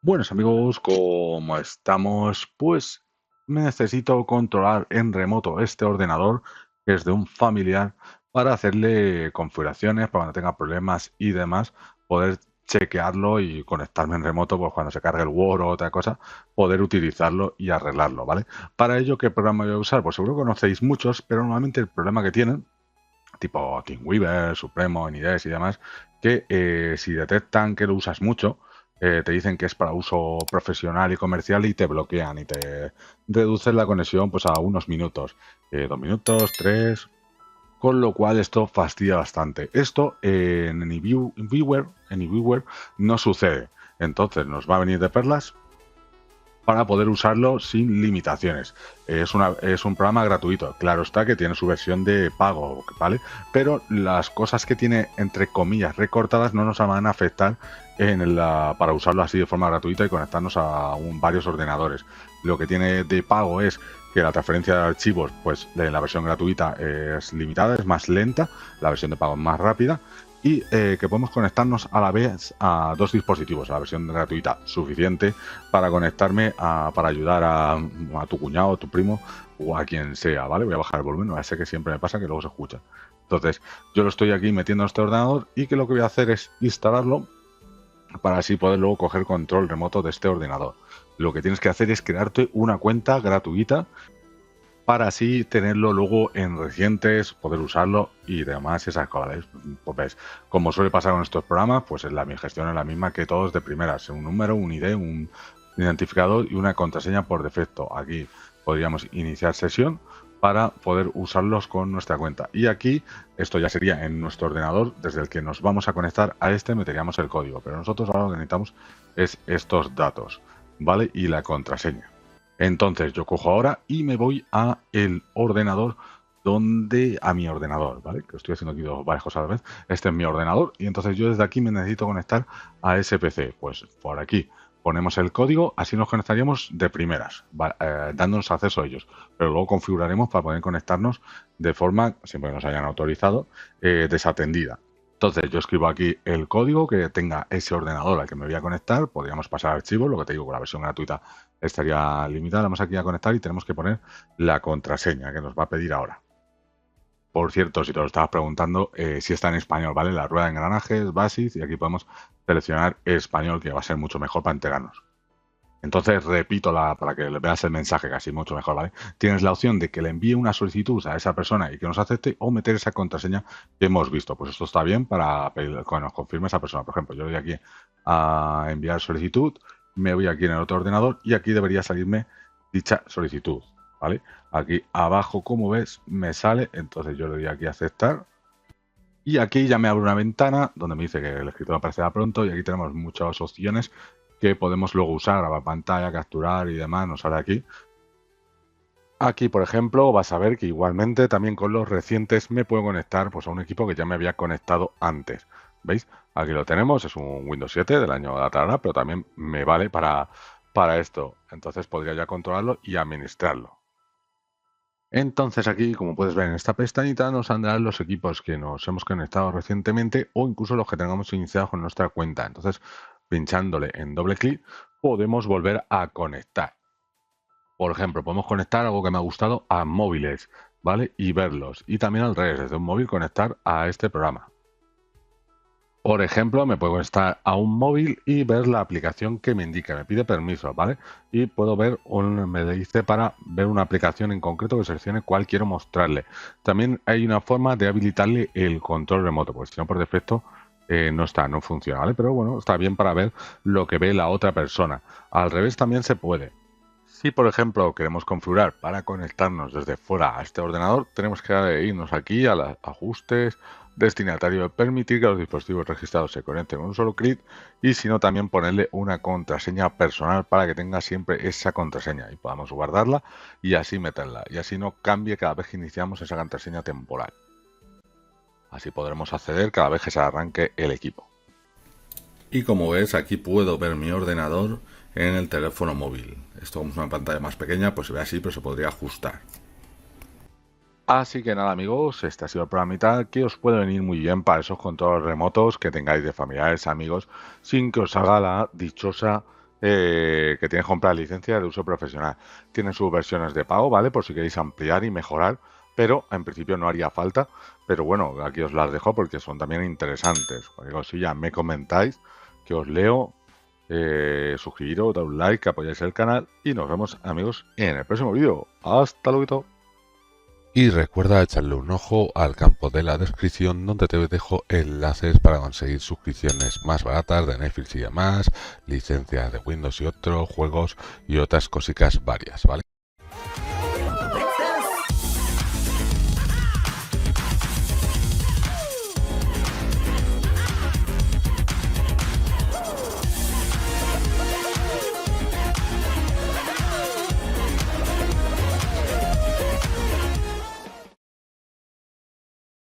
Buenos amigos, ¿cómo estamos? Pues necesito controlar en remoto este ordenador, que es de un familiar, para hacerle configuraciones, para cuando tenga problemas y demás, poder chequearlo y conectarme en remoto, pues cuando se cargue el Word o otra cosa, poder utilizarlo y arreglarlo, ¿vale? Para ello, ¿qué programa voy a usar? Pues seguro que conocéis muchos, pero normalmente el problema que tienen tipo TeamWeaver, Supremo, Anydesk y demás, que si detectan que lo usas mucho, te dicen que es para uso profesional y comercial y te bloquean y te reducen la conexión pues a unos minutos, 2 minutos, tres, con lo cual esto fastidia bastante. Esto en AnyViewer no sucede. Entonces nos va a venir de perlas para poder usarlo sin limitaciones. Es un programa gratuito. Claro está que tiene su versión de pago, ¿vale? Pero las cosas que tiene, entre comillas, recortadas no nos van a afectar para usarlo así de forma gratuita y conectarnos a varios ordenadores. Lo que tiene de pago es que la transferencia de archivos, pues en la versión gratuita es limitada, es más lenta, la versión de pago es más rápida y que podemos conectarnos a la vez a dos dispositivos. La versión gratuita suficiente para conectarme para ayudar a tu cuñado, tu primo o a quien sea, ¿vale? Voy a bajar el volumen, no sé que siempre me pasa que luego se escucha. Entonces, yo lo estoy aquí metiendo en este ordenador y que lo que voy a hacer es instalarlo para así poder luego coger control remoto de este ordenador. Lo que tienes que hacer es crearte una cuenta gratuita para así tenerlo luego en recientes, poder usarlo y demás esas cosas. Pues ves, como suele pasar con estos programas, pues mi gestión es la misma que todos de primeras, un número, un ID, un identificador y una contraseña por defecto. Aquí podríamos iniciar sesión para poder usarlos con nuestra cuenta. Y aquí, esto ya sería en nuestro ordenador, desde el que nos vamos a conectar a este, meteríamos el código. Pero nosotros ahora lo que necesitamos es estos datos, ¿vale? Y la contraseña. Entonces yo cojo ahora y me voy a el ordenador a mi ordenador, ¿vale? Que estoy haciendo aquí varias cosas a la vez. Este es mi ordenador y entonces yo desde aquí me necesito conectar a ese PC. Pues por aquí ponemos el código, así nos conectaríamos de primeras, dándonos acceso a ellos. Pero luego configuraremos para poder conectarnos de forma, siempre que nos hayan autorizado, desatendida. Entonces yo escribo aquí el código que tenga ese ordenador al que me voy a conectar. Podríamos pasar archivos, lo que te digo, con la versión gratuita estaría limitada. Vamos aquí a conectar y tenemos que poner la contraseña que nos va a pedir ahora. Por cierto, si te lo estabas preguntando, si está en español, ¿vale? La rueda de engranajes, Basis, y aquí podemos seleccionar español, que va a ser mucho mejor para enterarnos. Entonces, repito para que veas el mensaje casi mucho mejor, ¿vale? Tienes la opción de que le envíe una solicitud a esa persona y que nos acepte o meter esa contraseña que hemos visto. Pues esto está bien para pedir, que nos confirme esa persona. Por ejemplo, yo voy aquí a enviar solicitud, me voy aquí en el otro ordenador y aquí debería salirme dicha solicitud, ¿vale? Aquí abajo, como ves, me sale, entonces yo le doy aquí a aceptar. Y aquí ya me abre una ventana donde me dice que el escritorio aparecerá pronto y aquí tenemos muchas opciones que podemos luego usar, grabar pantalla, capturar y demás, nos sale aquí. Aquí, por ejemplo, vas a ver que igualmente también con los recientes me puedo conectar pues, a un equipo que ya me había conectado antes. ¿Veis? Aquí lo tenemos, es un Windows 7 del año de Atarara, pero también me vale para esto. Entonces podría ya controlarlo y administrarlo. Entonces aquí, como puedes ver en esta pestañita, nos saldrán los equipos que nos hemos conectado recientemente o incluso los que tengamos iniciados con nuestra cuenta. Entonces, pinchándole en doble clic, podemos volver a conectar. Por ejemplo, podemos conectar algo que me ha gustado a móviles, ¿vale? Y verlos. Y también al revés, desde un móvil conectar a este programa. Por ejemplo, me puedo conectar a un móvil y ver la aplicación que me indica, me pide permiso, ¿vale? Y puedo ver, me dice para ver una aplicación en concreto que seleccione cuál quiero mostrarle. También hay una forma de habilitarle el control remoto, porque si no por defecto no funciona, ¿vale? Pero bueno, está bien para ver lo que ve la otra persona. Al revés también se puede. Si, por ejemplo, queremos configurar para conectarnos desde fuera a este ordenador, tenemos que irnos aquí a los ajustes, destinatario, permitir que los dispositivos registrados se conecten con un solo clic y si no también ponerle una contraseña personal para que tenga siempre esa contraseña y podamos guardarla y así meterla y así no cambie cada vez que iniciamos esa contraseña temporal. Así podremos acceder cada vez que se arranque el equipo. Y como ves, aquí puedo ver mi ordenador en el teléfono móvil. Esto como es una pantalla más pequeña, pues se ve así, pero se podría ajustar. Así que nada amigos, este ha sido el programa y tal, que os puede venir muy bien para esos controles remotos que tengáis de familiares, amigos, sin que os haga la dichosa que tienes que comprar licencia de uso profesional. Tienen sus versiones de pago, ¿vale? Por si queréis ampliar y mejorar, pero en principio no haría falta. Pero bueno, aquí os las dejo porque son también interesantes. Cualquier cosilla me comentáis, que os leo. Suscribiros, dar un like, apoyáis el canal y nos vemos, amigos, en el próximo vídeo. Hasta luego. Y recuerda echarle un ojo al campo de la descripción donde te dejo enlaces para conseguir suscripciones más baratas de Netflix y demás, licencias de Windows y otros juegos y otras cositas varias, ¿vale?